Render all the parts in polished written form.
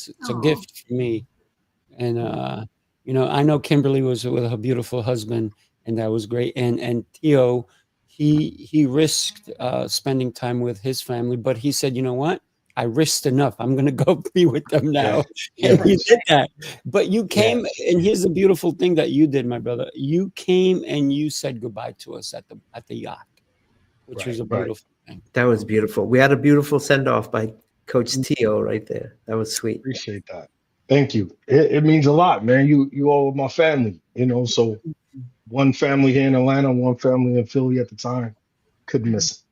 It's a gift for me. And I know Kimberly was with her beautiful husband, and that was great. And Theo, he risked spending time with his family, but he said, you know what? I risked enough. I'm going to go be with them now. Yeah. And he did that. But you came, Yes. and here's the beautiful thing that you did, my brother. You came and you said goodbye to us at the yacht, which was a Right. beautiful thing. That was beautiful. We had a beautiful send off by Coach Tio right there. That was sweet. Appreciate that. Thank you. It means a lot, man. You all my family, so one family here in Atlanta, one family in Philly at the time. Couldn't miss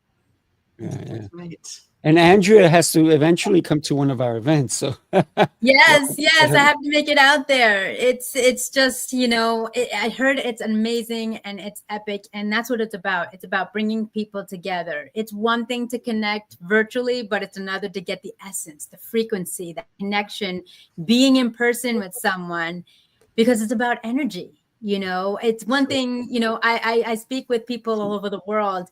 it. Yeah. Right. And Andrea has to eventually come to one of our events. So Yes, I have to make it out there. It's just, I heard it's amazing and it's epic, and that's what it's about. It's about bringing people together. It's one thing to connect virtually, but it's another to get the essence, the frequency, that connection, being in person with someone, because it's about energy. It's one thing, I speak with people all over the world,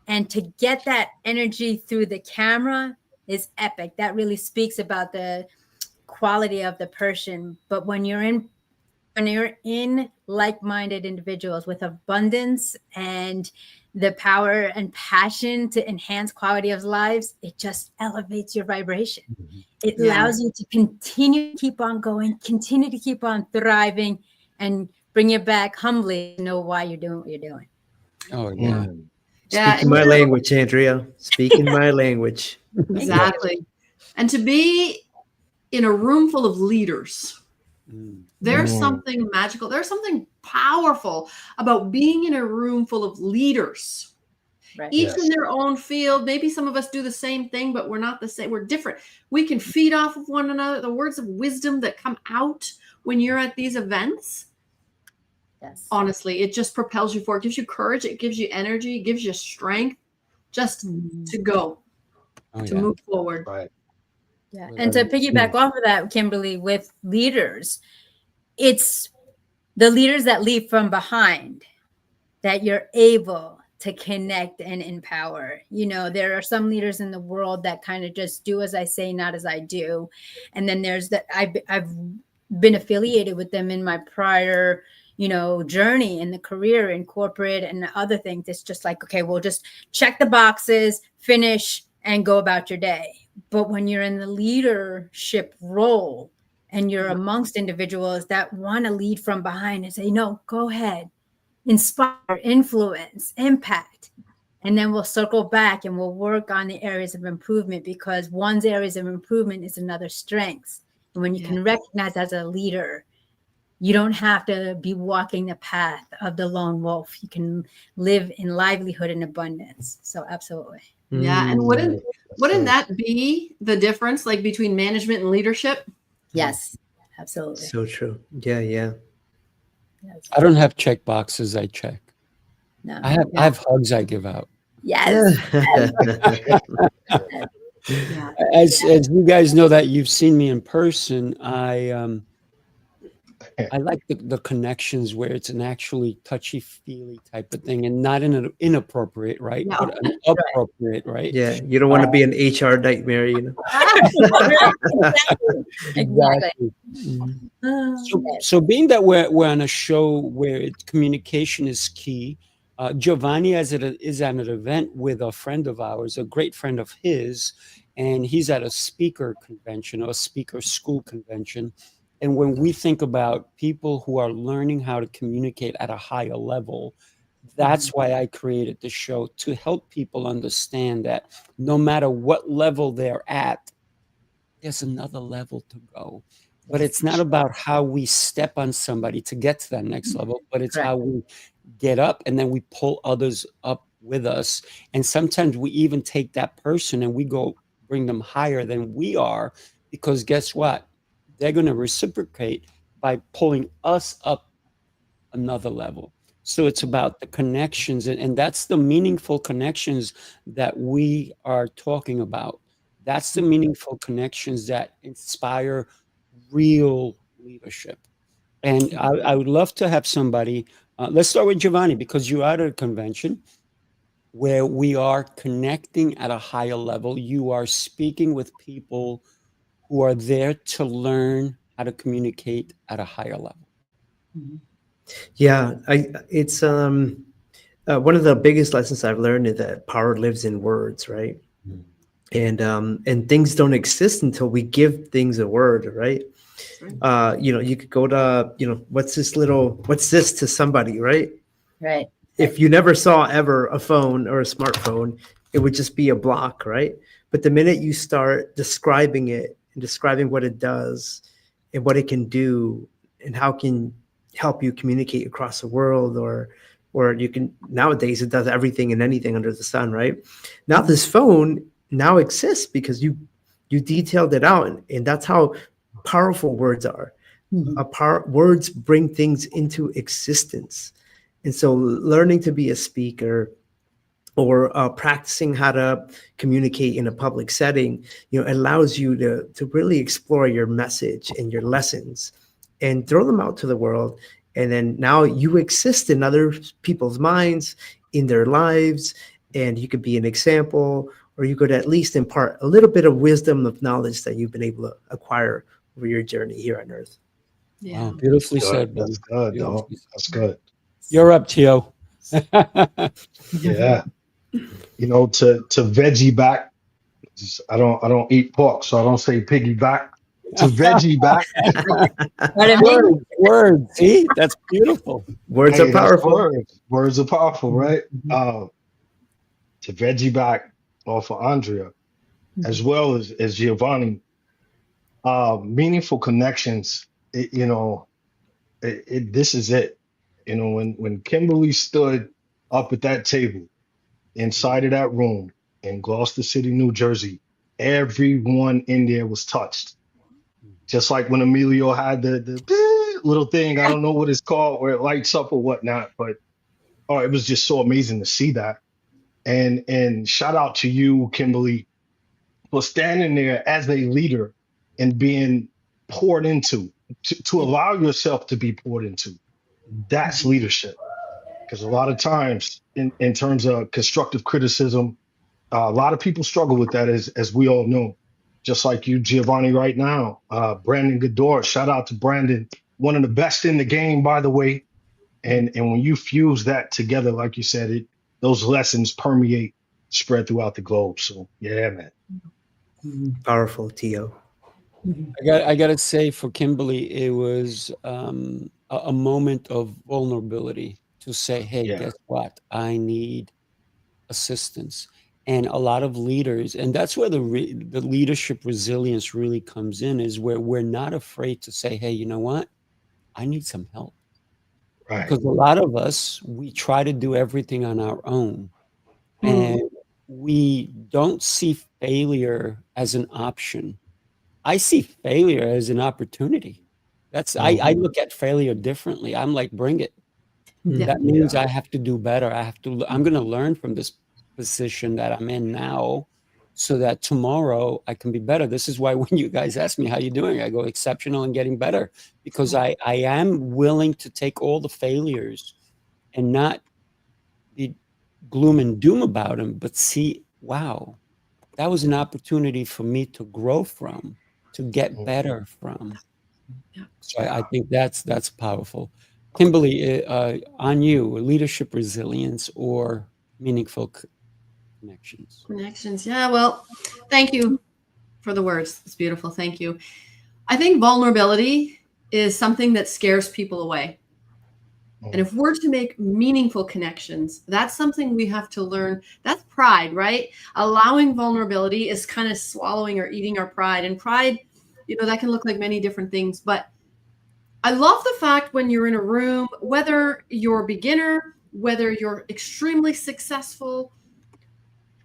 and to get that energy through the camera is epic. That really speaks about the quality of the person. But when you're in like-minded individuals with abundance and the power and passion to enhance quality of lives, it just elevates your vibration. It allows you to continue to keep on going, continue to keep on thriving, and bring you back humbly to know why you're doing what you're doing. Oh yeah. Speaking my language, Andrea. Speaking my language. Exactly. And to be in a room full of leaders, there's something magical. There's something powerful about being in a room full of leaders, each in their own field. Maybe some of us do the same thing, but we're not the same. We're different. We can feed off of one another. The words of wisdom that come out when you're at these events. Yes. Honestly, it just propels you forward. It gives you courage. It gives you energy. It gives you strength just to go, to move forward. Right. Yeah. And to piggyback off of that, Kimberly, with leaders, it's the leaders that lead from behind that you're able to connect and empower. There are some leaders in the world that kind of just do as I say, not as I do. And then there's that I've been affiliated with them in my prior journey in the career, in corporate and other things. It's just like, okay, we'll just check the boxes, finish, and go about your day. But when you're in the leadership role and you're amongst individuals that want to lead from behind and say, no, go ahead, inspire, influence, impact. And then we'll circle back and we'll work on the areas of improvement, because one's areas of improvement is another's strengths. And when you can recognize as a leader, you don't have to be walking the path of the lone wolf. You can live in livelihood and abundance. So absolutely. Yeah. And wouldn't that be the difference, like between management and leadership? Yes, absolutely. So true. Yeah. Yes. I don't have check boxes I check. No. I have hugs I give out. Yes. As you guys know that you've seen me in person, I like the connections where it's an actually touchy-feely type of thing, and not in an inappropriate, right? No. But an appropriate, right? Yeah. You don't want to be an HR nightmare, Exactly. So being that we're on a show where communication is key, Giovanni is at an event with a friend of ours, a great friend of his, and he's at a speaker convention or a speaker school convention. And when we think about people who are learning how to communicate at a higher level, that's why I created the show, to help people understand that no matter what level they're at, there's another level to go. But it's not about how we step on somebody to get to that next level, but it's how we get up and then we pull others up with us. And sometimes we even take that person and we go bring them higher than we are, because guess what? They're going to reciprocate by pulling us up another level. So it's about the connections, and that's the meaningful connections that we are talking about. That's the meaningful connections that inspire real leadership. And I would love to have somebody, let's start with Giovanni, because you're at a convention where we are connecting at a higher level. You are speaking with people who are there to learn how to communicate at a higher level. Yeah, it's one of the biggest lessons I've learned is that power lives in words, right? And things don't exist until we give things a word, right? You could go to, what's this to somebody, right? Right. If you never saw ever a phone or a smartphone, it would just be a block, right? But the minute you start describing it and describing what it does and what it can do and how it can help you communicate across the world, or you can, nowadays it does everything and anything under the sun, right? Now this phone now exists because you detailed it out, and that's how powerful words are. Words bring things into existence. And so learning to be a speaker or practicing how to communicate in a public setting, allows you to really explore your message and your lessons and throw them out to the world. And then now you exist in other people's minds, in their lives, and you could be an example, or you could at least impart a little bit of wisdom, of knowledge that you've been able to acquire over your journey here on Earth. Wow, beautifully said. That's good, dog. That's good. You're up, Tio. Yeah. To veggie back. I don't eat pork, so I don't say piggyback. To veggie back. What I mean? Word. See, that's beautiful. Words Hey, are powerful. Words are powerful, right? To veggie back off of Andrea, as well as Giovanni. Meaningful connections. This is it. When Kimberly stood up at that table inside of that room in Gloucester City, New Jersey, everyone in there was touched. Just like when Emilio had the little thing, I don't know what it's called, where it lights up or whatnot, but it was just so amazing to see that. And shout out to you, Kimberly, for standing there as a leader and being poured into, to allow yourself to be poured into. That's leadership. Because a lot of times in terms of constructive criticism, a lot of people struggle with that, as we all know. Just like you, Giovanni, right now. Brandon Goodor, shout out to Brandon, one of the best in the game, by the way. And when you fuse that together, like you said, those lessons permeate, spread throughout the globe. So yeah, man. Powerful, Tio. I got to say, for Kimberly, it was a moment of vulnerability to say, hey, guess what? I need assistance. And a lot of leaders, and that's where the leadership resilience really comes in, is where we're not afraid to say, hey, you know what? I need some help. Right. Because a lot of us, we try to do everything on our own. And we don't see failure as an option. I see failure as an opportunity. I look at failure differently. I'm like, bring it. That means I have to do better. I'm going to learn from this position that I'm in now, so that tomorrow I can be better. This is why when you guys ask me how you doing, I go exceptional and getting better, because I am willing to take all the failures and not be gloom and doom about them, but see, wow, that was an opportunity for me to grow from, to get better from. So I think that's powerful. Kimberly, on you, leadership resilience or meaningful connections. Yeah, well, thank you for the words. It's beautiful. Thank you. I think vulnerability is something that scares people away. And if we're to make meaningful connections, that's something we have to learn. That's pride, right? Allowing vulnerability is kind of swallowing or eating our pride. And pride, that can look like many different things. But I love the fact when you're in a room, whether you're a beginner, whether you're extremely successful,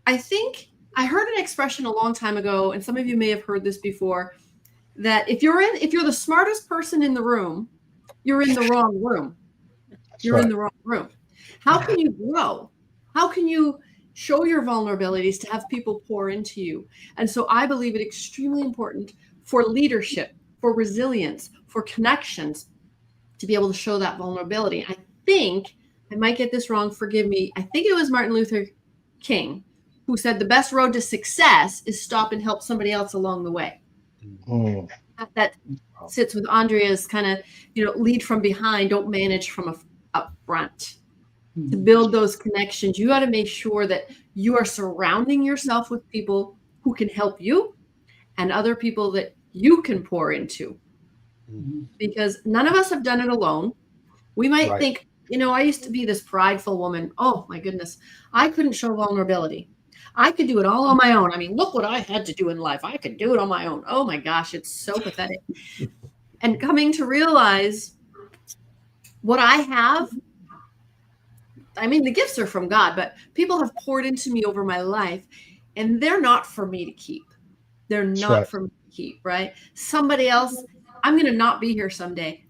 I think I heard an expression a long time ago, and some of you may have heard this before, that if you're the smartest person in the room, you're in the wrong room. You're in the wrong room. How can you grow? How can you show your vulnerabilities to have people pour into you? And so I believe it extremely important for leadership, for resilience, for connections, to be able to show that vulnerability. I think, I might get this wrong, forgive me, I think it was Martin Luther King who said the best road to success is stop and help somebody else along the way. Mm. That sits with Andrea's kind of, lead from behind, don't manage from up front. To build those connections, you got to make sure that you are surrounding yourself with people who can help you and other people that you can pour into. Because none of us have done it alone. We might think, I used to be this prideful woman. Oh my goodness. I couldn't show vulnerability. I could do it all on my own. I mean, look what I had to do in life. I could do it on my own. Oh my gosh, it's so pathetic. And coming to realize what I have, I mean, the gifts are from God, but people have poured into me over my life, and they're not for me to keep. They're not for me to keep, right? Somebody else, I'm going to not be here someday.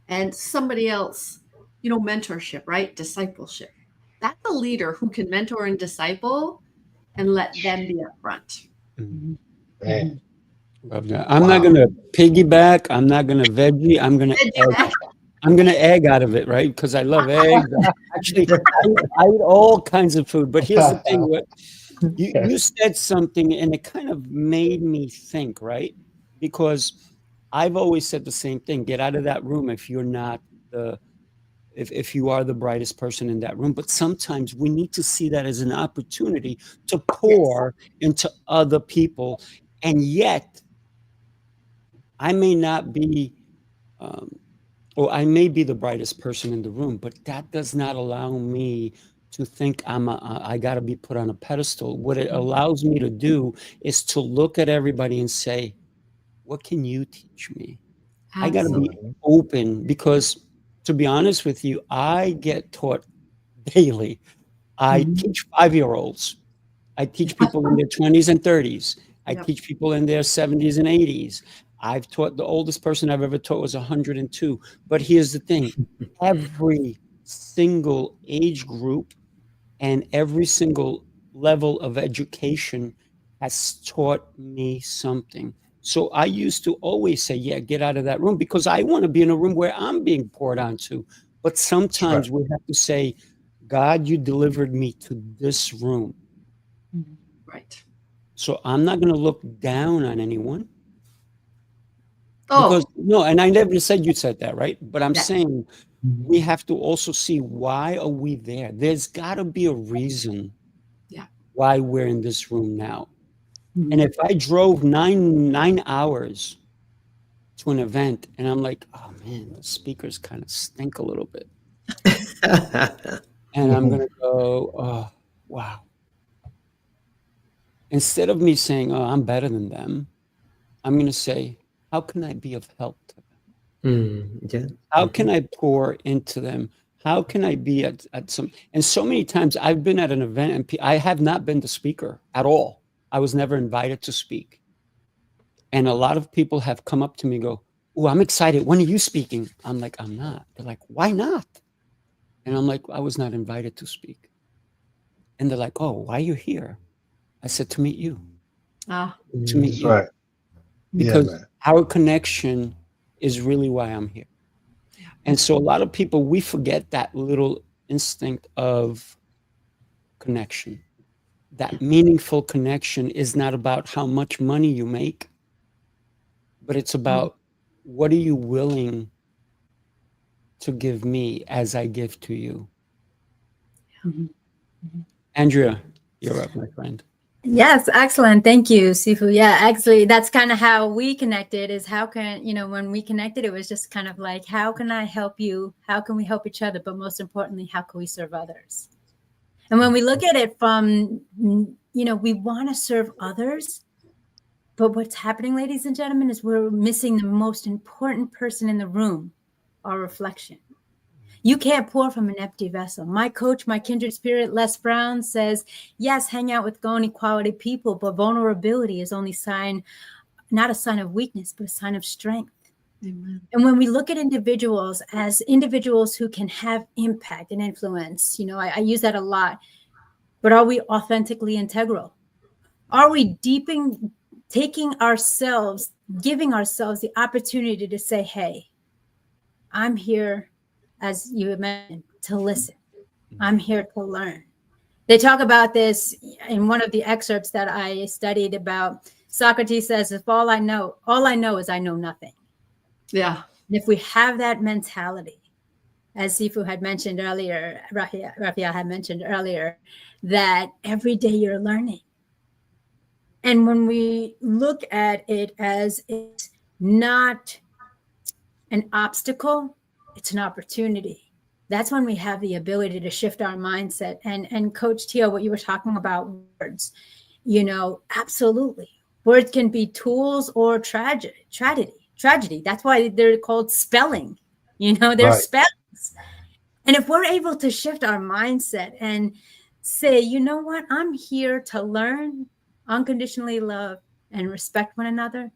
And somebody else, mentorship, right? Discipleship. That's a leader who can mentor and disciple and let them be up front. Man. Love that. I'm not going to piggyback. I'm not going to veggie. I'm going to egg out of it, right? Because I love eggs. Actually, I eat all kinds of food. But here's the thing. You said something, and it kind of made me think, right? Because I've always said the same thing. Get out of that room if you're not if you are the brightest person in that room. But sometimes we need to see that as an opportunity to pour into other people. And yet, I may not be, or I may be the brightest person in the room, but that does not allow me to think I got to be put on a pedestal. What it allows me to do is to look at everybody and say, what can you teach me? I got to be open, because to be honest with you, I get taught daily. I teach 5-year-olds. I teach people in their 20s and 30s. I teach people in their 70s and 80s. I've taught, the oldest person I've ever taught was 102. But here's the thing. Every single age group and every single level of education has taught me something. So I used to always say, get out of that room, because I want to be in a room where I'm being poured onto. But sometimes we have to say, God, you delivered me to this room. Right. So I'm not going to look down on anyone. Because, no, and I never said you said that, right? But I'm saying we have to also see, why are we there? There's got to be a reason why we're in this room now. And if I drove nine hours to an event and I'm like, oh man, the speakers kind of stink a little bit. And I'm going to go, oh, wow. Instead of me saying, oh, I'm better than them, I'm going to say, how can I be of help to them? How can I pour into them? How can I be at some, and so many times I've been at an event and I have not been the speaker at all. I was never invited to speak. And a lot of people have come up to me and go, oh, I'm excited. When are you speaking? I'm like, I'm not. They're like, why not? And I'm like, I was not invited to speak. And they're like, oh, why are you here? I said, to meet you. To meet you. Right. Because our connection is really why I'm here. And so a lot of people, we forget that little instinct of connection. That meaningful connection is not about how much money you make, but it's about what are you willing to give me as I give to you. Andrea, you're up, my friend. Yes, excellent. Thank you, Sifu. Yeah, actually, that's kind of how we connected, is how can, when we connected, it was just kind of like, how can I help you? How can we help each other? But most importantly, how can we serve others? And when we look at it from, we want to serve others, but what's happening, ladies and gentlemen, is we're missing the most important person in the room, our reflection. You can't pour from an empty vessel. My coach, my kindred spirit, Les Brown, says, yes, hang out with going quality people, but vulnerability is only not a sign of weakness, but a sign of strength. Amen. And when we look at individuals as individuals who can have impact and influence, I use that a lot, but are we authentically integral? Are we taking ourselves, giving ourselves the opportunity to say, hey, I'm here, as you mentioned, to listen. I'm here to learn. They talk about this in one of the excerpts that I studied about Socrates says, if all I know is I know nothing. Yeah. And if we have that mentality, as Sifu had mentioned earlier, Raphael had mentioned earlier, that every day you're learning. And when we look at it as it's not an obstacle, it's an opportunity. That's when we have the ability to shift our mindset. And Coach Tio, what you were talking about, words, absolutely. Words can be tools or tragedy. That's why they're called spelling. They're Right. spells. And if we're able to shift our mindset and say, you know what, I'm here to learn, unconditionally love, and respect one another,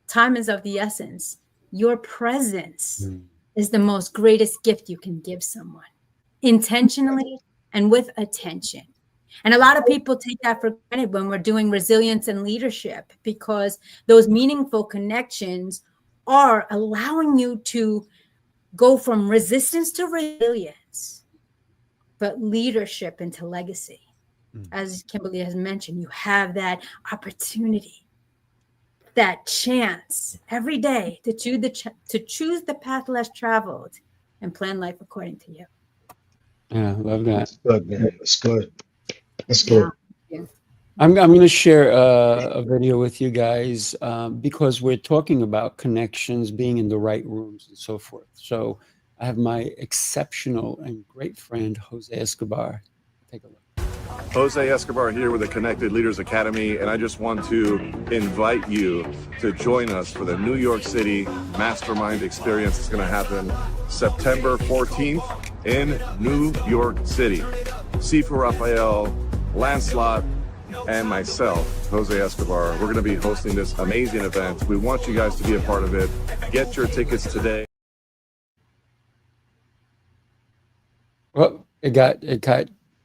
time is of the essence. Your presence is the most greatest gift you can give someone, intentionally and with attention. And a lot of people take that for granted when we're doing resilience and leadership, because those meaningful connections are allowing you to go from resistance to resilience, but leadership into legacy. As Kimberly has mentioned, you have that opportunity, that chance every day to choose the path less traveled and plan life according to you. Yeah, love that. That's good, man. That's good. That's good. Yeah. I'm going to share a video with you guys because we're talking about connections, being in the right rooms and so forth. So I have my exceptional and great friend, Jose Escobar. Take a look. Jose Escobar here with the Connected Leaders Academy, and I just want to invite you to join us for the New York City Mastermind Experience. It's going to happen September 14th in New York City. Sifu Raphael, Lancelot, and myself, Jose Escobar, we're going to be hosting this amazing event. We want you guys to be a part of it. Get your tickets today. Well, it got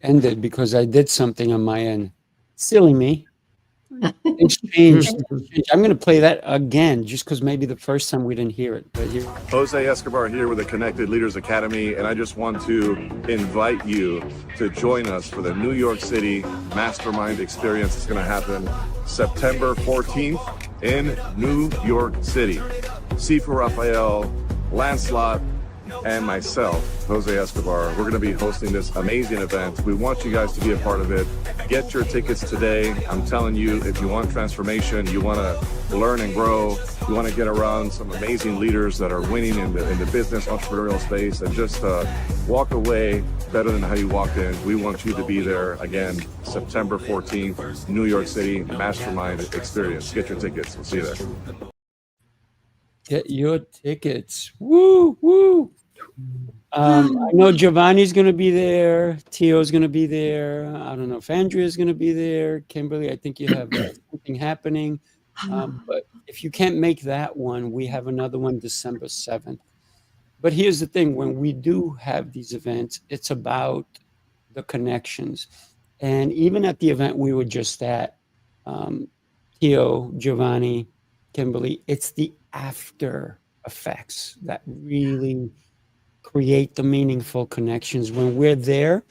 ended because I did something on my end. Silly me. Things changed. I'm going to play that again just because maybe the first time we didn't hear it. But here. Jose Escobar here with the Connected Leaders Academy, and I just want to invite you to join us for the New York City Mastermind Experience. It's going to happen September 14th in New York City. Sifu Raphael, Lancelot, and myself, Jose Escobar, we're going to be hosting this amazing event. We want you guys to be a part of it. Get your tickets today. I'm telling you, if you want transformation, you want to learn and grow, you want to get around some amazing leaders that are winning in the business entrepreneurial space, and just walk away better than how you walked in. We want you to be there again, September 14th, New York City Mastermind Experience. Get your tickets. We'll see you there. Get your tickets. Woo, woo. I know Giovanni's going to be there. Tio's going to be there. I don't know if Andrea's going to be there. Kimberly, I think you have something happening. But if you can't make that one, we have another one December 7th. But here's the thing. When we do have these events, it's about the connections. And even at the event we were just at, Tio, Giovanni, Kimberly, it's the after effects that really create the meaningful connections. When we're there,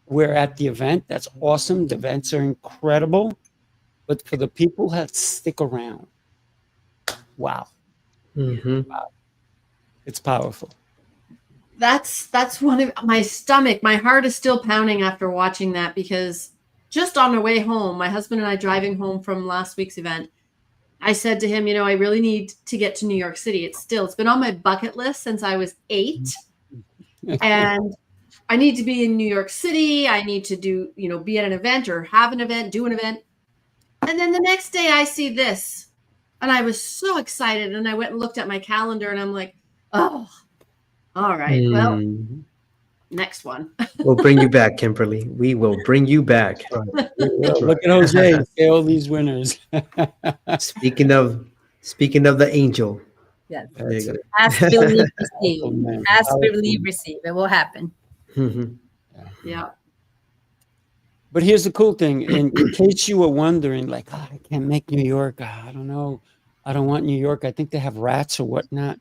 we're at the event. That's awesome. The events are incredible. But for the people that stick around, wow. Wow. It's powerful. That's one of my heart is still pounding after watching that, because just on the way home, my husband and I driving home from last week's event, I said to him, I really need to get to New York City. It's been on my bucket list since I was 8. And I need to be in New York City. I need to do, be at an event or have an event, do an event. And then the next day I see this and I was so excited. And I went and looked at my calendar and I'm like, oh, all right. Well, next one. We'll bring you back, Kimberly. We will bring you back. Look at Jose. Say all these winners. Speaking of the angel. Yes. There you go. Ask, believe, receive. Oh, man. Ask, believe, receive. It will happen. Yeah. But here's the cool thing. In case you were wondering, like, I can't make New York. I don't know. I don't want New York. I think they have rats or whatnot.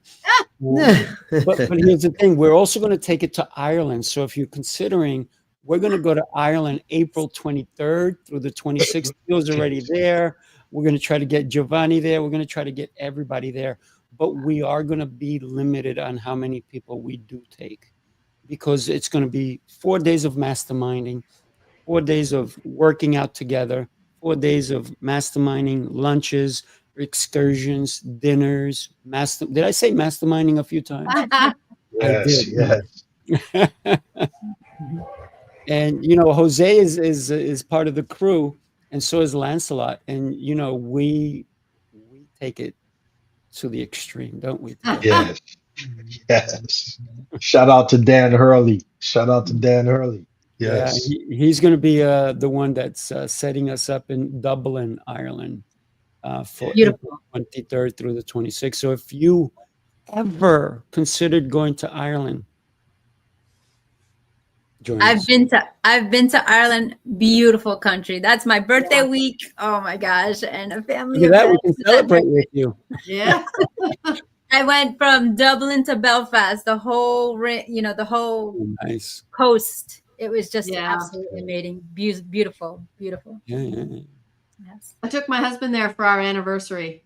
But here's the thing. We're also going to take it to Ireland. So if you're considering, we're going to go to Ireland April 23rd through the 26th. Tio's already there. We're going to try to get Giovanni there. We're going to try to get everybody there. But we are going to be limited on how many people we do take, because it's going to be 4 days of masterminding, 4 days of working out together, 4 days of masterminding, lunches, excursions, dinners. Did I say masterminding a few times? Yes, yes. And you know, Jose is part of the crew, and so is Lancelot. And you know, we take it to the extreme, don't we? Yes. Yes. Shout out to Dan Hurley. Shout out to Dan Hurley. Yes. Yeah, he's going to be the one that's setting us up in Dublin, Ireland, for Beautiful. April 23rd through the 26th. So if you ever considered going to Ireland, join us. I've been to Ireland. Beautiful country. That's my birthday week. Oh my gosh. And a family Look at that, we event. can celebrate with you. Yeah. I went from Dublin to Belfast, the whole the whole Oh, nice. coast. It was just Yeah. absolutely amazing. Beautiful. Yeah. Yes. I took my husband there for our anniversary.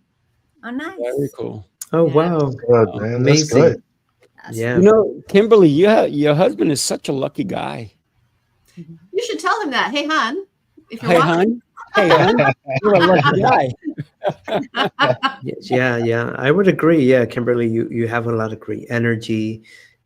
Oh, nice. Very cool. Oh, Yeah. wow. Good, man. That's Amazing. good. Yes. Yeah. You know, Kimberly, your husband is such a lucky guy. You should tell him that. Hey, hon, if you're Hey, watching. hon. Hey, hon. You're a lucky guy. Yeah. I would agree. Yeah, Kimberly, you have a lot of great energy.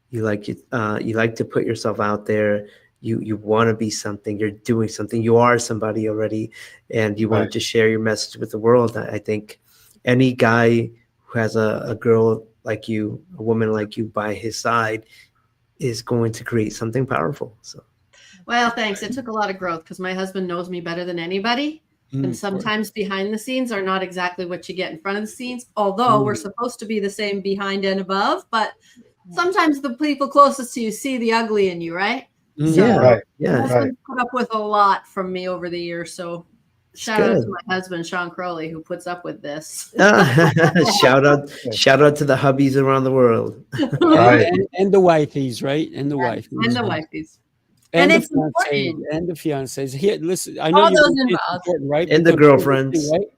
You like to put yourself out there. You want to be something. You're doing something. You are somebody already, and you want Right. to share your message with the world. I think any guy who has a girl like you, a woman like you by his side, is going to create something powerful. So Well, thanks. It took a lot of growth because my husband knows me better than anybody. And Mm, sometimes behind the scenes are not exactly what you get in front of the scenes, although we're supposed to be the same behind and above. But sometimes the people closest to you see the ugly in you, right? mm. yeah, Right. My yeah. husband's put up with a lot from me over the years. So shout out good. to my husband, Sean Crowley, who puts up with this. shout out to the hubbies around the world. Right. And the wifeys, right? And the wifeys. And the wifeys. And the it's fiancés, important. and the fiancés. Here, listen, I know All you those think it's involved. important, right? And the Because you're girlfriends. listening,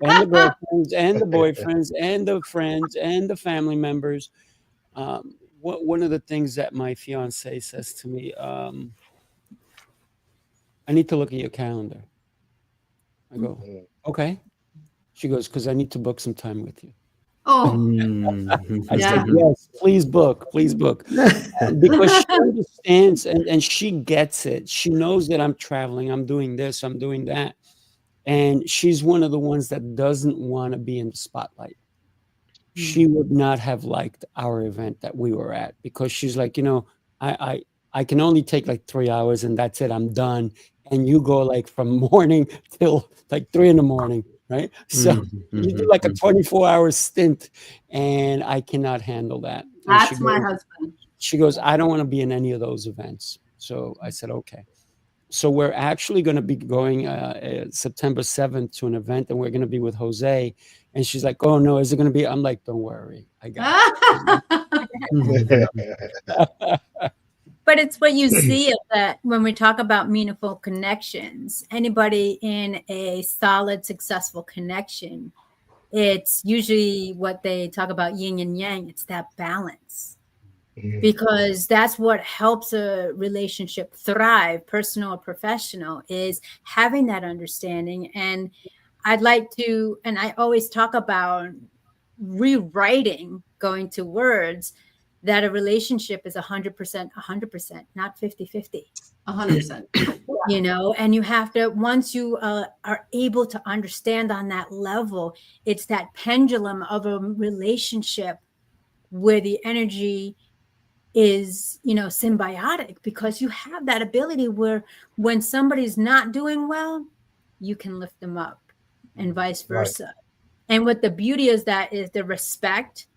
right? And the girlfriends, and the boyfriends, and the friends, and the family members. One of the things that my fiance says to me, I need to look at your calendar. I go, okay. She goes, because I need to book some time with you. Oh, I Yeah. said, yes, please book. Because she understands and she gets it. She knows that I'm traveling, I'm doing this, I'm doing that. And she's one of the ones that doesn't want to be in the spotlight. She would not have liked our event that we were at, because she's like, you know, I can only take like 3 hours and that's it, I'm done. And you go like from morning till like 3 a.m, right? So you do like a 24-hour stint, and I cannot handle that. And that's my husband. she goes, I don't want to be in any of those events. So I said, okay. So we're actually going to be going September 7th to an event, and we're going to be with Jose. And she's like, oh no, is it going to be? I'm like, don't worry, I got it. But it's what you see of that when we talk about meaningful connections. Anybody in a solid, successful connection, it's usually what they talk about yin and yang. It's that balance, because that's what helps a relationship thrive, personal or professional, is having that understanding. And I'd like to, and I always talk about rewriting, going to words, that a relationship is 100%, not 50-50. 100%. You know, and you have to, once you are able to understand on that level, it's that pendulum of a relationship where the energy is, you know, symbiotic, because you have that ability where when somebody's not doing well, you can lift them up, and vice versa. And what the beauty is, that is the respect.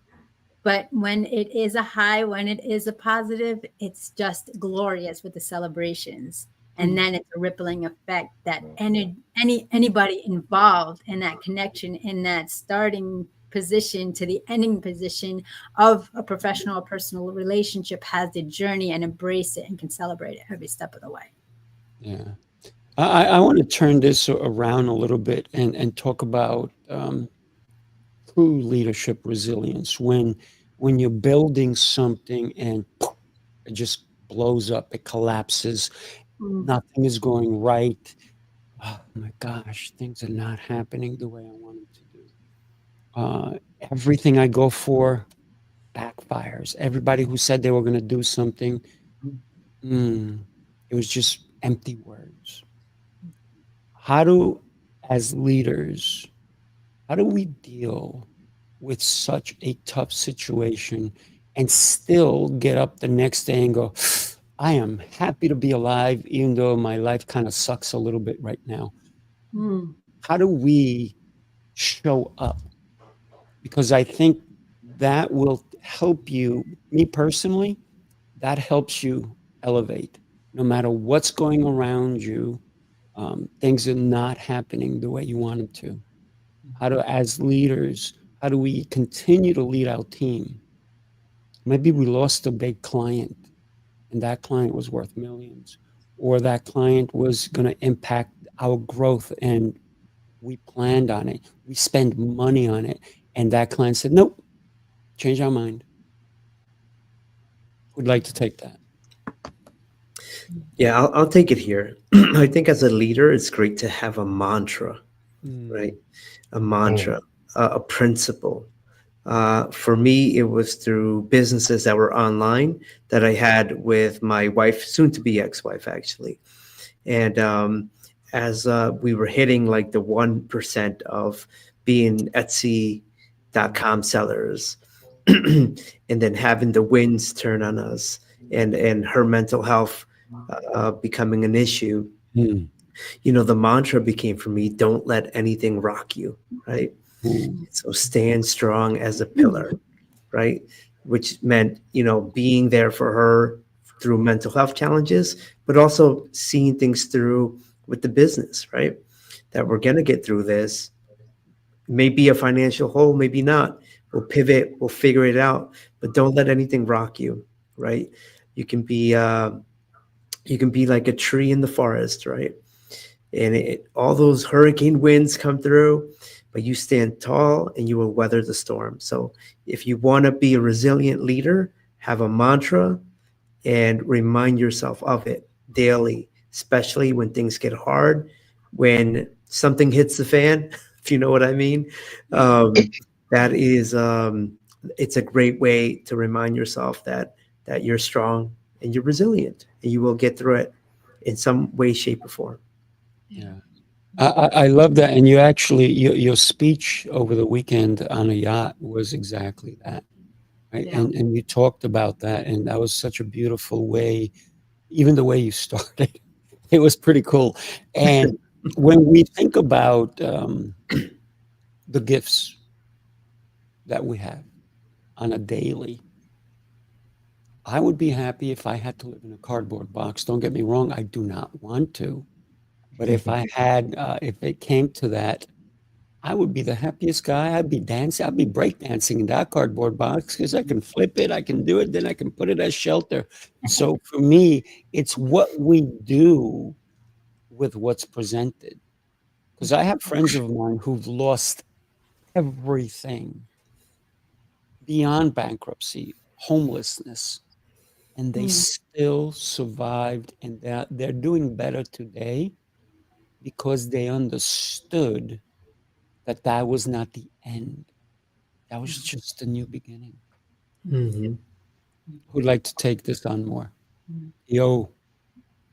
But when it is a high, when it is a positive, it's just glorious with the celebrations. And then it's a rippling effect that anybody involved in that connection, in that starting position to the ending position of a professional or personal relationship, has the journey and embrace it and can celebrate it every step of the way. Yeah. I want to turn this around a little bit and talk about true leadership resilience. When you're building something and it just blows up, it collapses, Mm. nothing is going right. Oh my gosh, things are not happening the way I want them to do. Everything I go for backfires. Everybody who said they were going to do something, it was just empty words. How do, as leaders, how do we deal with such a tough situation and still get up the next day and go, I am happy to be alive, even though my life kind of sucks a little bit right now? Mm. How do we show up? Because I think that will help you, me personally, that helps you elevate. No matter what's going around you, things are not happening the way you want them to. As leaders, how do we continue to lead our team? Maybe we lost a big client and that client was worth millions, or that client was going to impact our growth and we planned on it. We spend money on it. And that client said, nope, change our mind. We'd like to take that. Yeah, I'll take it here. I think as a leader, it's great to have a mantra, right? A mantra, a principle. For me, it was through businesses that were online that I had with my wife, soon to be ex-wife, actually. And as we were hitting like the 1% of being Etsy.com sellers, and then having the winds turn on us, and her mental health becoming an issue, the mantra became for me, don't let anything rock you, right? So stand strong as a pillar, right? Which meant, being there for her through mental health challenges, but also seeing things through with the business, right? That we're going to get through this. Maybe a financial hole, maybe not. We'll pivot, we'll figure it out, but don't let anything rock you, right? You can be like a tree in the forest, right? And all those hurricane winds come through, but you stand tall and you will weather the storm. So if you want to be a resilient leader, have a mantra and remind yourself of it daily, especially when things get hard, when something hits the fan, if you know what I mean. That is, it's a great way to remind yourself that you're strong and you're resilient and you will get through it in some way, shape, or form. Yeah. I love that. And you actually, your speech over the weekend on a yacht was exactly that, right? Yeah. And you talked about that, and that was such a beautiful way, even the way you started, it was pretty cool. And when we think about the gifts that we have on a daily, I would be happy if I had to live in a cardboard box. Don't get me wrong, I do not want to. But if I had, if it came to that, I would be the happiest guy. I'd be dancing. I'd be breakdancing in that cardboard box because I can flip it. I can do it. Then I can put it as shelter. So for me, it's what we do with what's presented. Because I have friends of mine who've lost everything beyond bankruptcy, homelessness, and they still survived. And they're doing better today because they understood that that was not the end. That was just a new beginning. Mm-hmm. Who'd like to take this on more? Yo.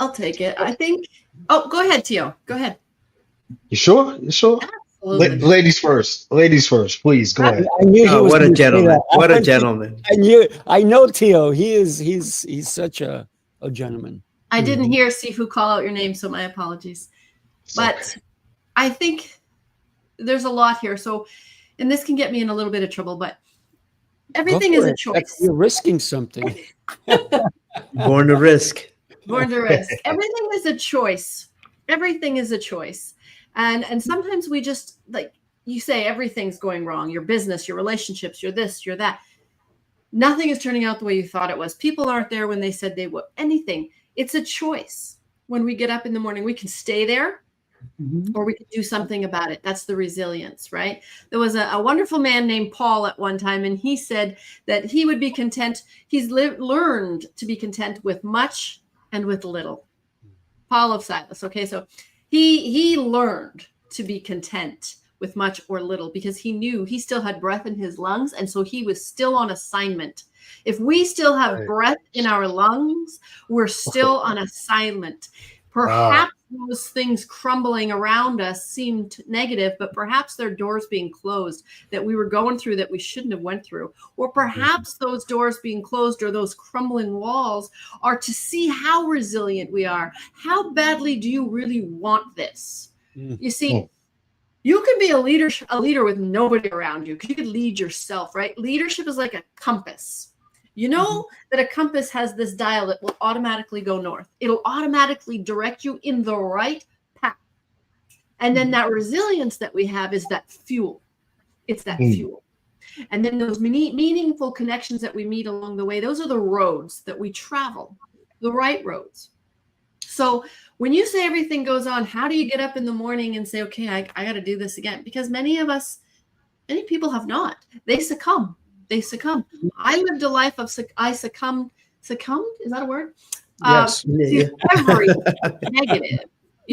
I'll take it. I think. Oh, go ahead, Tio. Go ahead. You sure? You sure? Absolutely. Ladies first. Ladies first, please go ahead. I knew he was What a gonna say gentleman! that. What a gentleman! I know Tio. He's such a gentleman. I didn't hear Sifu call out your name, so my apologies. But I think there's a lot here. So, and this can get me in a little bit of trouble, but everything is a choice. You're risking something. Born to risk. Born to risk. Everything is a choice. Everything is a choice. And sometimes we just, like you say, everything's going wrong. Your business, your relationships, you're this, you're that. Nothing is turning out the way you thought it was. People aren't there when they said they would. Anything. It's a choice. when we get up in the morning. We can stay there, Mhm. or we can do something about it. That's the resilience, right? There was a wonderful man named Paul at one time, and he said that he would be content. He's learned to be content with much and with little. Paul of Silas. Okay, so he learned to be content with much or little because he knew he still had breath in his lungs, and so he was still on assignment. If we still have Right. breath in our lungs, we're still on assignment. Perhaps those things crumbling around us seemed negative, but perhaps there are doors being closed that we were going through that we shouldn't have went through. Or perhaps those doors being closed or those crumbling walls are to see how resilient we are. How badly do you really want this? Mm. You see, Mm. you can be a leader with nobody around you because you could lead yourself, right? Leadership is like a compass. You know that a compass has this dial that will automatically go north. It'll automatically direct you in the right path. And then that resilience that we have is that fuel. It's that fuel. And then those meaningful connections that we meet along the way, those are the roads that we travel, the right roads. So when you say everything goes on, how do you get up in the morning and say, okay, I got to do this again? Because many people have not. They succumb. I lived a life of, I succumbed, is that a word? Yes. To every negative.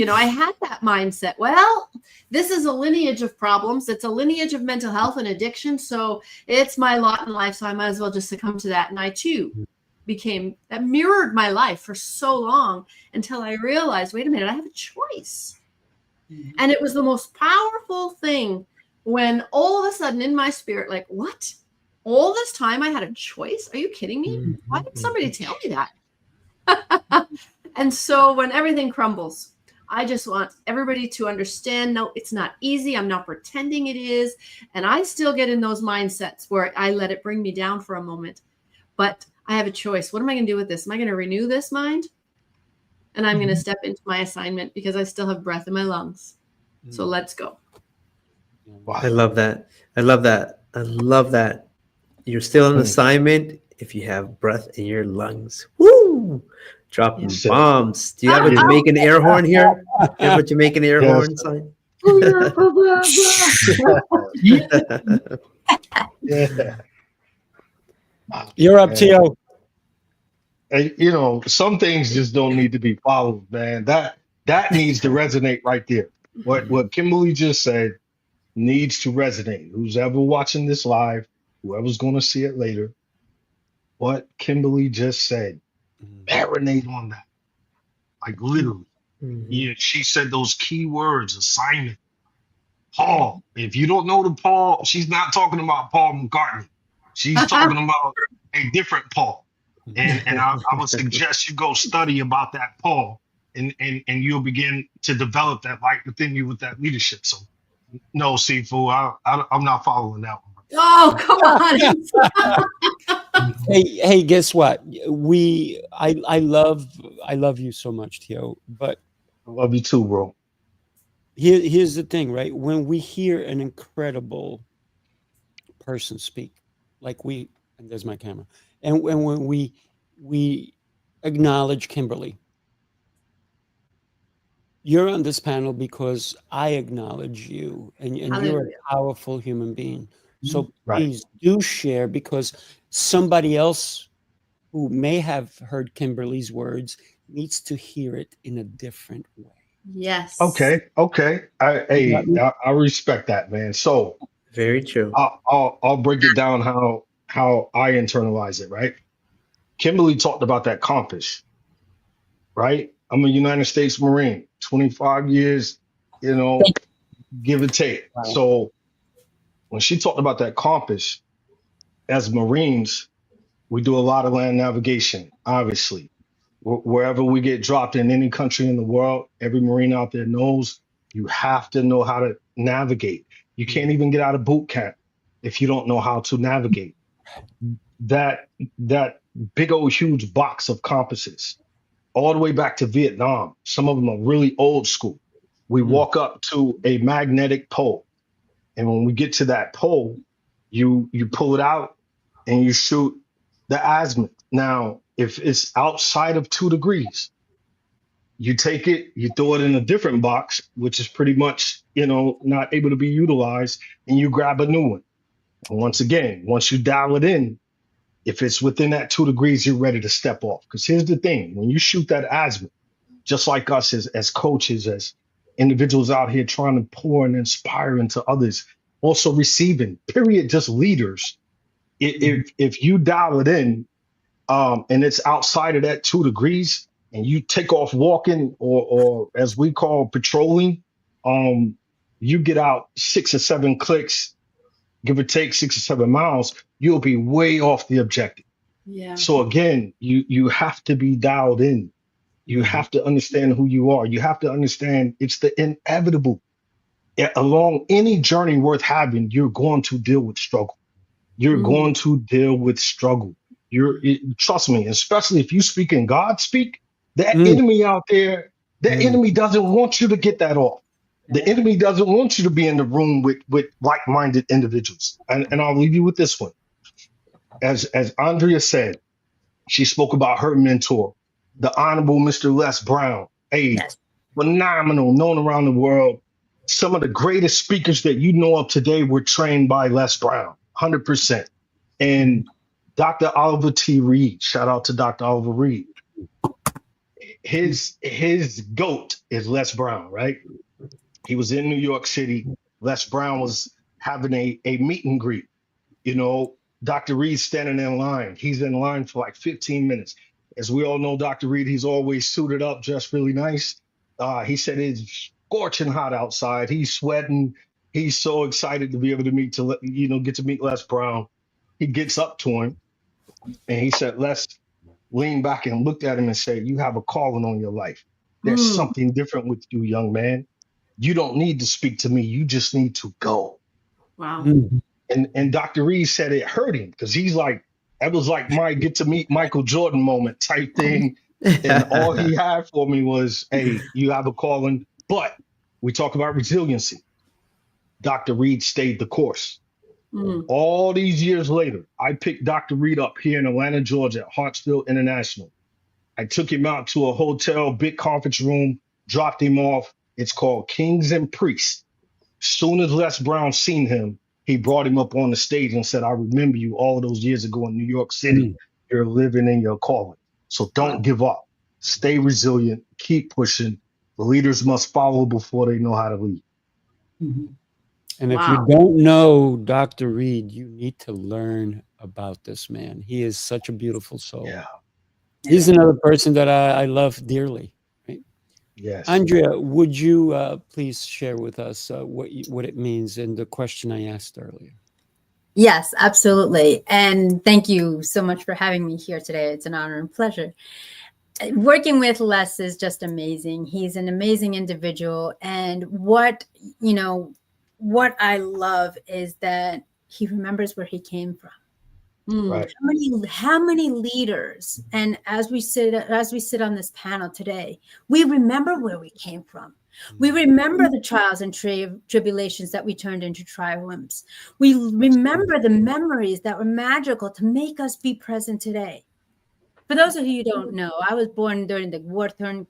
I had that mindset. Well, this is a lineage of problems. It's a lineage of mental health and addiction. So it's my lot in life. So I might as well just succumb to that. And I too that mirrored my life for so long until I realized, wait a minute, I have a choice. And it was the most powerful thing when all of a sudden in my spirit, like, what? All this time I had a choice? Are you kidding me? Why did somebody tell me that? And so when everything crumbles, I just want everybody to understand, no, it's not easy. I'm not pretending it is. And I still get in those mindsets where I let it bring me down for a moment. But I have a choice. What am I going to do with this? Am I going to renew this mind? And I'm going to step into my assignment because I still have breath in my lungs. So let's go. I love that. You're still on assignment if you have breath in your lungs. Woo! Dropping Yeah. bombs. Do you have a Jamaican air horn here? You have a Jamaican air Yes. horn sign? Yeah. You're up, Man. Tio. And, some things just don't need to be followed, man. That needs to resonate right there. What Kimberly just said needs to resonate. Who's ever watching this live, whoever's going to see it later, what Kimberly just said, marinate on that. Like literally. Yeah, she said those key words, assignment. Paul. If you don't know the Paul, she's not talking about Paul McCartney. She's talking about a different Paul. And I would suggest you go study about that Paul and you'll begin to develop that light within you with that leadership. So no, Sifu, I'm not following that one. Oh, come on. Hey, guess what? I love you so much, Tio. But I love you too, bro. here's the thing, right? When we hear an incredible person speak, like and there's my camera, and when we acknowledge Kimberly, you're on this panel because I acknowledge you, and you're a Hallelujah. powerful human being. So Right. please do share, because somebody else who may have heard Kimberly's words needs to hear it in a different way. Yes. Okay. I respect that, man. So Very true. I'll break it down how I internalize it, right? Kimberly talked about that compass, right? I'm a United States Marine, 25 years, give or take. Wow. So when she talked about that compass, as Marines, we do a lot of land navigation, obviously. Wherever we get dropped in any country in the world, every Marine out there knows you have to know how to navigate. You can't even get out of boot camp if you don't know how to navigate. That big old huge box of compasses, all the way back to Vietnam. Some of them are really old school. We walk up to a magnetic pole. And when we get to that pole, you pull it out and you shoot the azimuth. Now, if it's outside of 2 degrees, You take it, you throw it in a different box, which is pretty much, not able to be utilized, and you grab a new one. And once again, once you dial it in, if it's within that 2 degrees, you're ready to step off. Because here's the thing, when you shoot that azimuth, just like us as coaches, as individuals out here trying to pour and inspire into others, also receiving, period, just leaders. If you dial it in, and it's outside of that 2 degrees, and you take off walking or as we call patrolling, you get out 6 or 7 clicks, give or take 6 or 7 miles, you'll be way off the objective. Yeah. So again, you have to be dialed in. You have to understand who you are. You have to understand it's the inevitable. Along any journey worth having, you're going to deal with struggle. You're going to deal with struggle. Trust me, especially if you speak in God speak, that enemy out there, that enemy doesn't want you to get that off. The enemy doesn't want you to be in the room with like-minded individuals. And I'll leave you with this one. As Andrea said, she spoke about her mentor, the Honorable Mr. Les Brown, phenomenal, known around the world. Some of the greatest speakers that you know of today were trained by Les Brown, 100%. And Dr. Oliver T. Reed, shout out to Dr. Oliver Reed. His GOAT is Les Brown, right? He was in New York City. Les Brown was having a meet and greet. Dr. Reed's standing in line. He's in line for like 15 minutes. As we all know, Dr. Reed, he's always suited up, dressed really nice. He said it's scorching hot outside. He's sweating. He's so excited to be able to get to meet Les Brown. He gets up to him and he said, Les leaned back and looked at him and said, you have a calling on your life. There's something different with you, young man. You don't need to speak to me. You just need to go. Wow. And Dr. Reed said it hurt him because he's like, that was like my get to meet Michael Jordan moment type thing. And all he had for me was, hey, you have a calling. But we talk about resiliency. Dr. Reed stayed the course. All these years later, I picked Dr. Reed up here in Atlanta, Georgia at Hartsfield International. I took him out to a hotel, big conference room, dropped him off. It's called Kings and Priests. Soon as Les Brown seen him, he brought him up on the stage and said, I remember you all those years ago in New York City. You're living in your calling. So don't give up. Stay resilient. Keep pushing. The leaders must follow before they know how to lead. And if you don't know Dr. Reed, you need to learn about this man. He is such a beautiful soul. Yeah. He's another person that I love dearly. Right? Yes. Andrea, would you please share with us what it means and the question I asked earlier? Yes, absolutely. And thank you so much for having me here today. It's an honor and pleasure. Working with Les is just amazing. He's an amazing individual. And what I love is that he remembers where he came from. Right. How many leaders, and as we sit on this panel today, we remember where we came from. We remember the trials and tribulations that we turned into triumphs. We remember the memories that were magical to make us be present today. For those of you who don't know, I was born during the war-torn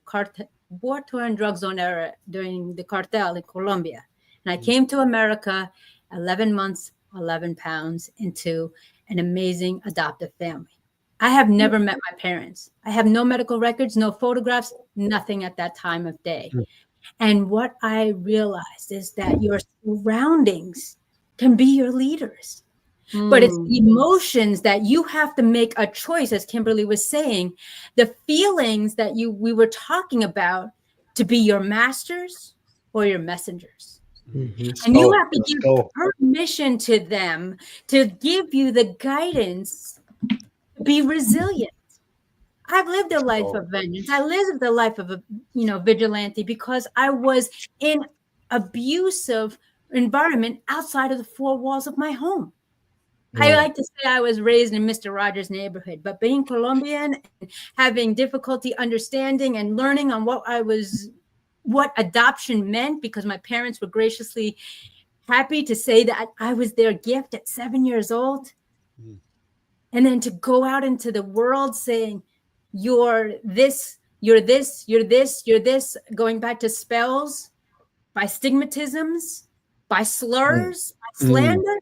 drug zone era during the cartel in Colombia. And I came to America 11 months, 11 pounds into an amazing adoptive family. I have never met my parents. I have no medical records, no photographs, nothing at that time of day. And what I realized is that your surroundings can be your leaders. But it's the emotions that you have to make a choice, as Kimberly was saying, the feelings that we were talking about to be your masters or your messengers. And you have to give permission to them to give you the guidance to be resilient. I've lived a life of vengeance. I lived a life of vigilante because I was in abusive environment outside of the four walls of my home. I like to say I was raised in Mr. Rogers' neighborhood, but being Colombian and having difficulty understanding and learning on what adoption meant, because my parents were graciously happy to say that I was their gift at 7 years old. And then to go out into the world saying, you're this you're this, you're this, you're this, going back to spells, by stigmatisms, by slurs, by slander.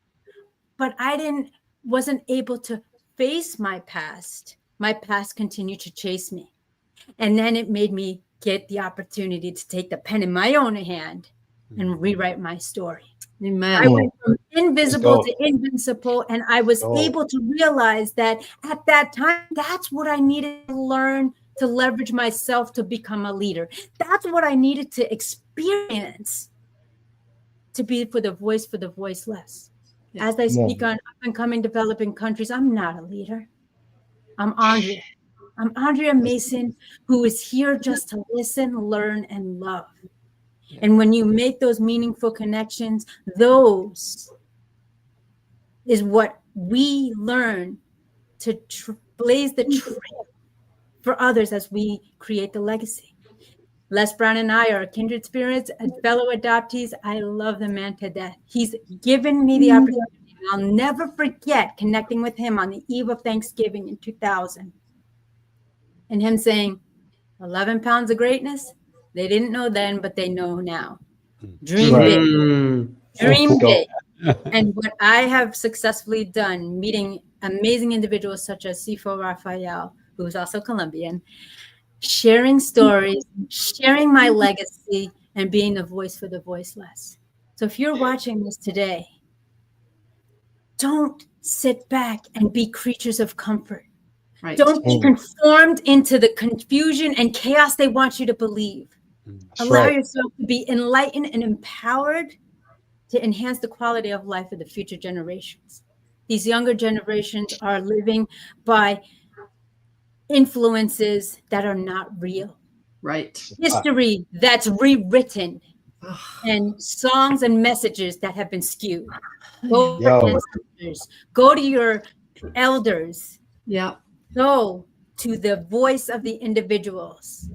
But I wasn't able to face my past. My past continued to chase me. And then it made me get the opportunity to take the pen in my own hand and rewrite my story. Amen. I went from invisible to invincible, and I was able to realize that at that time, that's what I needed to learn to leverage myself to become a leader. That's what I needed to experience to be for the voiceless. Yeah. As I speak on up and coming developing countries, I'm not a leader. I'm Andrea. I'm Andrea Mason, who is here just to listen, learn, and love. And when you make those meaningful connections, those is what we learn to blaze the trail for others as we create the legacy. Les Brown and I are kindred spirits, fellow adoptees. I love the man to death. He's given me the opportunity. I'll never forget connecting with him on the eve of Thanksgiving in 2000. And him saying, 11 pounds of greatness. They didn't know then, but they know now. Dream big. Dream big. And what I have successfully done, meeting amazing individuals such as Sifo Raphael, who's also Colombian, sharing stories, sharing my legacy, and being a voice for the voiceless. So if you're watching this today, don't sit back and be creatures of comfort. Right. Don't be conformed into the confusion and chaos they want you to believe. Allow yourself to be enlightened and empowered to enhance the quality of life of the future generations. These younger generations are living by influences that are not real. Right. History that's rewritten, and songs and messages that have been skewed. Go to your ancestors. Go to your elders. Yeah. Go to the voice of the individuals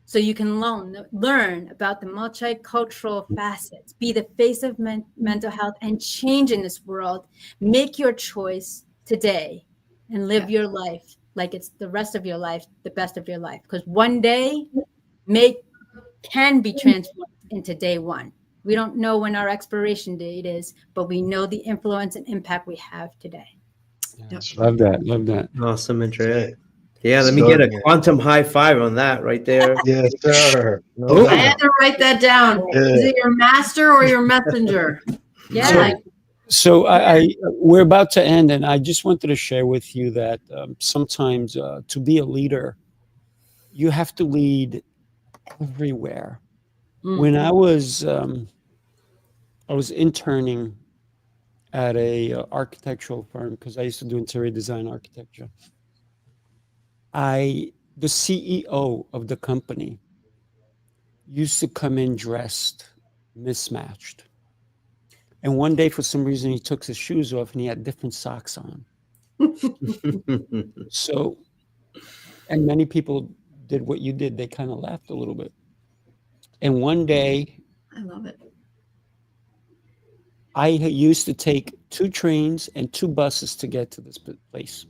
so you can learn about the multicultural facets, be the face of mental health and change in this world. Make your choice today and live your life like it's the rest of your life, the best of your life. Because one day can be transformed into day one. We don't know when our expiration date is, but we know the influence and impact we have today. Yeah, love that. Love that. Awesome, Andrea. Yeah, let me get a quantum high five on that right there. Yes, sir. I had to write that down. Is it your master or your messenger? Yeah. So we're about to end, and I just wanted to share with you that sometimes to be a leader, you have to lead everywhere. When I was interning at a architectural firm, because I used to do interior design architecture. The CEO of the company used to come in dressed mismatched. And one day, for some reason, he took his shoes off and he had different socks on. So, and many people did what you did. They kind of laughed a little bit. And one day, I love it. I used to take 2 trains and 2 buses to get to this place.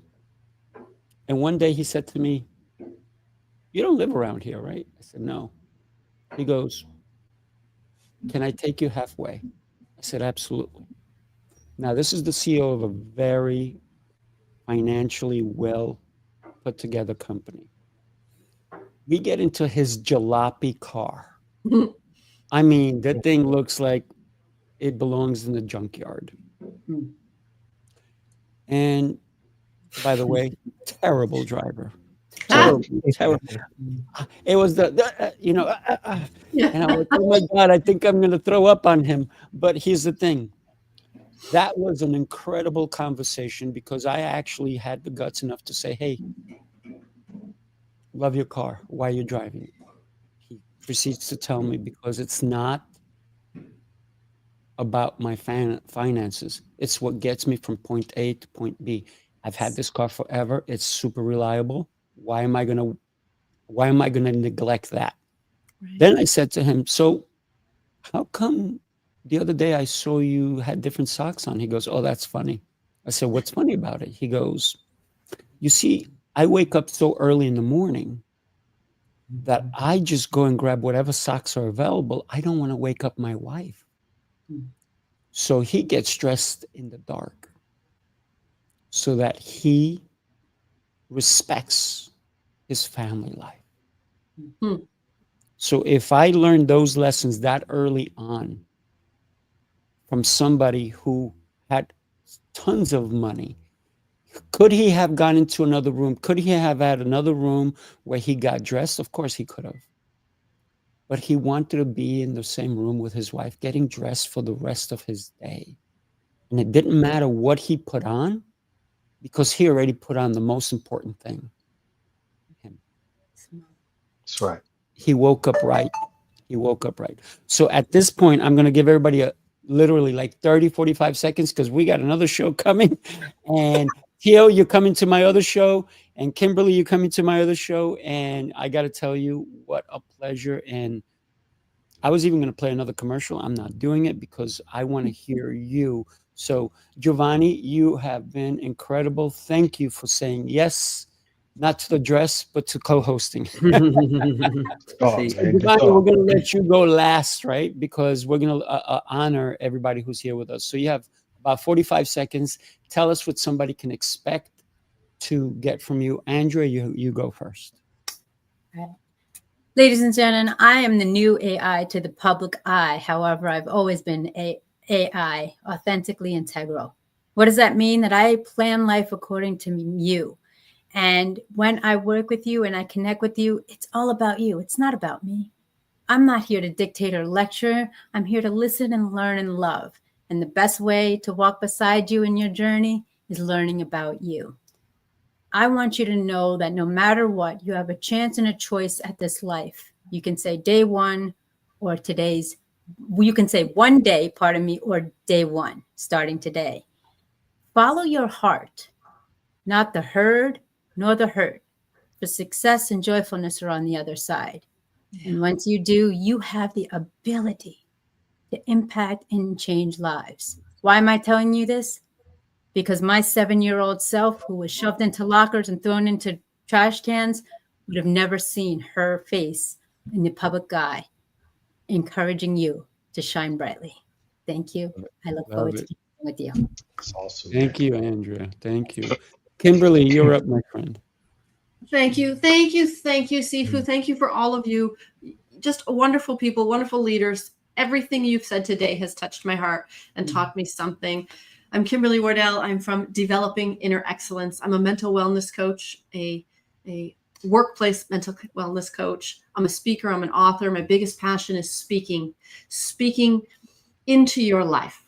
And one day he said to me, "You don't live around here, right?" I said, "No." He goes, "Can I take you halfway?" I said, "Absolutely." Now, this is the CEO of a very financially well put together company. We get into his jalopy car. I mean, that thing looks like it belongs in the junkyard. And by the way, terrible driver. Terrible. It was and I'm like, oh my God, I think I'm going to throw up on him. But here's the thing. That was an incredible conversation because I actually had the guts enough to say, "Hey, love your car. Why are you driving it?" He proceeds to tell me, because it's not about my finances. It's what gets me from point A to point B. I've had this car forever. It's super reliable. Why am I gonna neglect that? Right. Then I said to him, "So how come the other day I saw you had different socks on?" He goes, "Oh, that's funny." I said, "What's funny about it?" He goes, "You see, I wake up so early in the morning that I just go and grab whatever socks are available. I don't want to wake up my wife. So he gets dressed in the dark so that he respects his family life. Hmm. So if I learned those lessons that early on from somebody who had tons of money, could he have gone into another room? Could he have had another room where he got dressed? Of course he could have. But he wanted to be in the same room with his wife, getting dressed for the rest of his day. And it didn't matter what he put on, because he already put on the most important thing. That's right. He woke up right. He woke up right. So at this point, I'm going to give everybody literally like 30, 45 seconds because we got another show coming. And Theo, you're coming to my other show. And Kimberly, you're coming to my other show. And I got to tell you, what a pleasure. And I was even going to play another commercial. I'm not doing it because I want to hear you. So Giovanni, you have been incredible. Thank you for saying yes, not to the dress, but to co-hosting. Oh, man, Giovanni, we're going to let you go last, right? Because we're going to honor everybody who's here with us. So you have about 45 seconds. Tell us what somebody can expect to get from you. Andrea, you go first. Ladies and gentlemen, I am the new AI to the public eye. However, I've always been AI, authentically integral. What does that mean? That I plan life according to you. And when I work with you and I connect with you, it's all about you. It's not about me. I'm not here to dictate or lecture. I'm here to listen and learn and love. And the best way to walk beside you in your journey is learning about you. I want you to know that no matter what, you have a chance and a choice at this life. You can say day one or you can say one day, or day one, starting today. Follow your heart, not the herd nor the hurt. For success and joyfulness are on the other side. And once you do, you have the ability to impact and change lives. Why am I telling you this? Because my 7-year-old self, who was shoved into lockers and thrown into trash cans, would have never seen her face in the public eye, encouraging you to shine brightly. Thank you. I look forward to keeping with you. That's awesome. Thank you, Andrea. Thank you. Kimberly, you're up, my friend. Thank you. Thank you. Thank you, Sifu. Thank you for all of you. Just wonderful people, wonderful leaders. Everything you've said today has touched my heart and taught me something. I'm Kimberly Wardell. I'm from Developing Inner Excellence. I'm a mental wellness coach, a workplace mental wellness coach. I'm a speaker. I'm an author. My biggest passion is speaking into your life,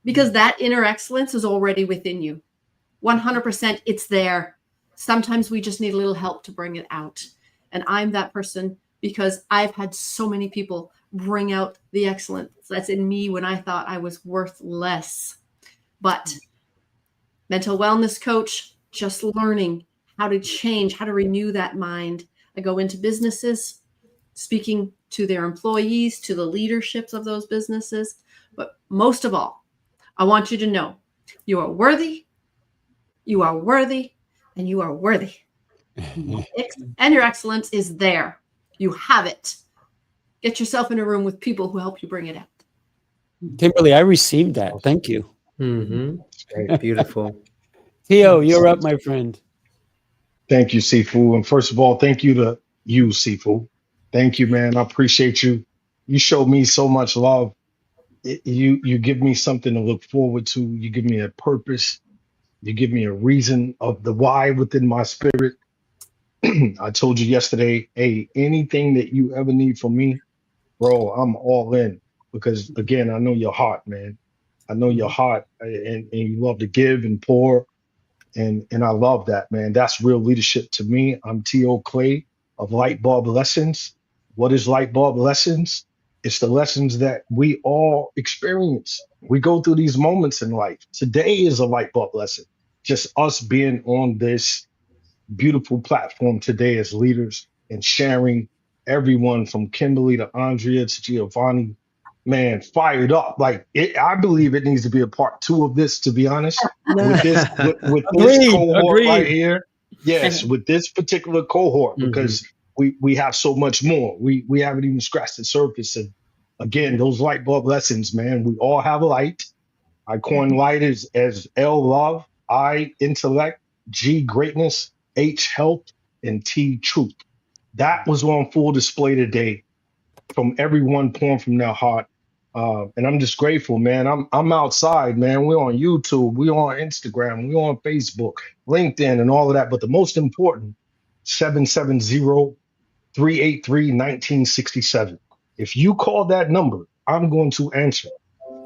because that inner excellence is already within you. 100%, it's there. Sometimes we just need a little help to bring it out. And I'm that person because I've had so many people bring out the excellence that's in me when I thought I was worth less. But mental wellness coach, just learning how to change, how to renew that mind. I go into businesses, speaking to their employees, to the leaderships of those businesses. But most of all, I want you to know you are worthy, you are worthy, and you are worthy. And your excellence is there. You have it. Get yourself in a room with people who help you bring it out. Kimberly, I received that. Thank you. Mm-hmm. Beautiful. Theo, you're up, my friend. Thank you, Sifu. And first of all, thank you to you, Sifu. Thank you, man. I appreciate you. You show me so much love. You give me something to look forward to. You give me a purpose. You give me a reason of the why within my spirit. I told you yesterday, hey, anything that you ever need from me, bro, I'm all in. Because again, I know your heart, man. I know your heart, and you love to give and pour. And I love that, man. That's real leadership to me. I'm T.O. Clay of Light Bulb Lessons. What is Light Bulb Lessons? It's the lessons that we all experience. We go through these moments in life. Today is a light bulb lesson. Just us being on this beautiful platform today as leaders and sharing, everyone from Kimberly to Andrea to Giovanni, man, fired up. Like I believe it needs to be a part 2 of this, to be honest. With this cohort right here. Yes, with this particular cohort, because we have so much more. We haven't even scratched the surface. And again, those light bulb lessons, man. We all have a light. I coin light as L love, I intellect, G greatness, H health, and T truth. That was on full display today from everyone pouring from their heart. And I'm just grateful, man. I'm outside, man. We're on YouTube, we're on Instagram, we're on Facebook, LinkedIn, and all of that. But the most important, 770-383-1967. If you call that number, I'm going to answer.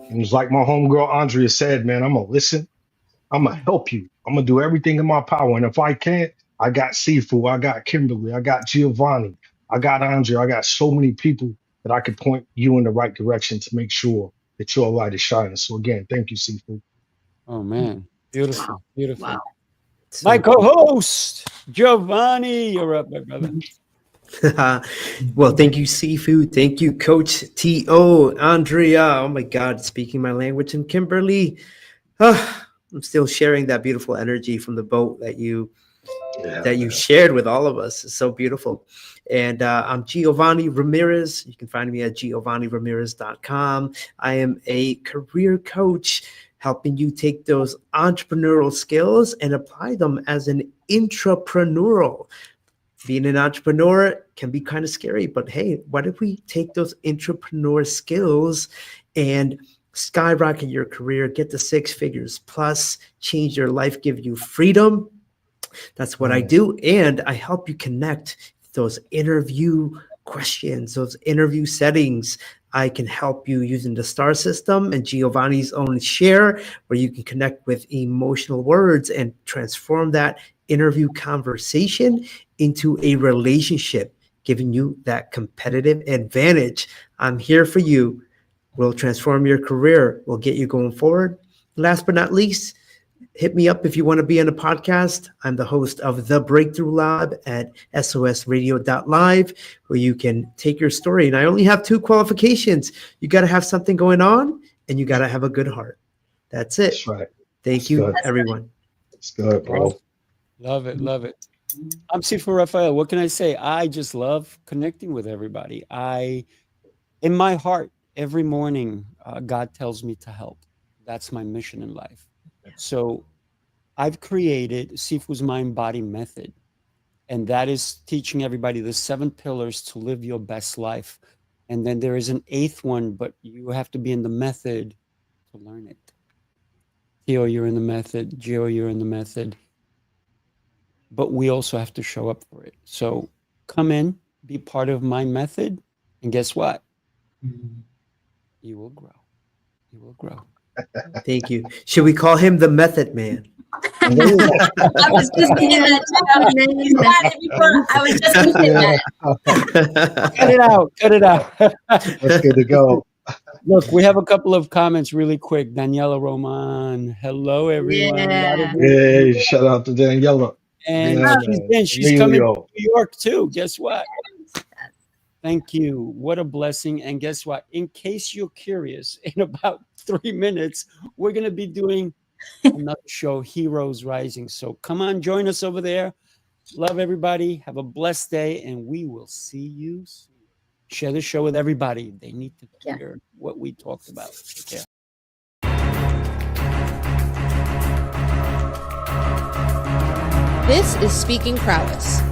And it's like my homegirl Andrea said, man, I'm gonna listen. I'm gonna help you. I'm gonna do everything in my power. And if I can't, I got Sifu, I got Kimberly, I got Giovanni, I got Andrea, I got so many people that I could point you in the right direction to make sure that your light is shining. So again, thank you, Sifu. Oh man, beautiful, beautiful. Wow. My co-host Giovanni, you're up, my brother. Well, thank you, Seafood. Thank you, Coach T.O., Andrea. Oh my God, speaking my language. And Kimberly, I'm still sharing that beautiful energy from the boat that you shared with all of us. It's so beautiful. And I'm Giovanni Ramirez. You can find me at giovanniramirez.com. I am a career coach, helping you take those entrepreneurial skills and apply them as an intrapreneurial. Being an entrepreneur can be kind of scary, but hey, what if we take those entrepreneur skills and skyrocket your career, get to 6 figures plus, change your life, give you freedom? That's what I do. And I help you connect those interview questions, those interview settings. I can help you using the STAR system and Giovanni's own share, where you can connect with emotional words and transform that interview conversation into a relationship, giving you that competitive advantage. I'm here for you. We'll transform your career. We'll get you going forward. Last but not least, hit me up if you want to be on a podcast. I'm the host of The Breakthrough Lab at sosradio.live, where you can take your story. And I only have 2 qualifications. You got to have something going on, and you got to have a good heart. That's it. That's right. Thank you, everyone. It's good, bro. Love it, love it. I'm Sifu Raphael. What can I say? I just love connecting with everybody. In my heart, every morning, God tells me to help. That's my mission in life. So I've created Sifu's Mind Body Method, and that is teaching everybody the 7 pillars to live your best life. And then there is an 8th one, but you have to be in the method to learn it. Theo, you're in the method. Gio, you're in the method. But we also have to show up for it. So come in, be part of my method, and guess what? You will grow. You will grow. Thank you. Should we call him the Method Man? I was just thinking that. I was just thinking that. Cut it out. Cut it out. That's good to go. Look, we have a couple of comments really quick. Daniela Roman. Hello, everyone. Yeah. Hey, shout out to Daniela. And Yeah, she's coming to Emilio. New York too. Guess what? Thank you. What a blessing. And guess what? In case you're curious, in about 3 minutes, we're going to be doing another show, Heroes Rising. So come on, join us over there. Love everybody. Have a blessed day, and we will see you soon. Share the show with everybody. They need to hear what we talked about. Take care. This is Speaking Prowess.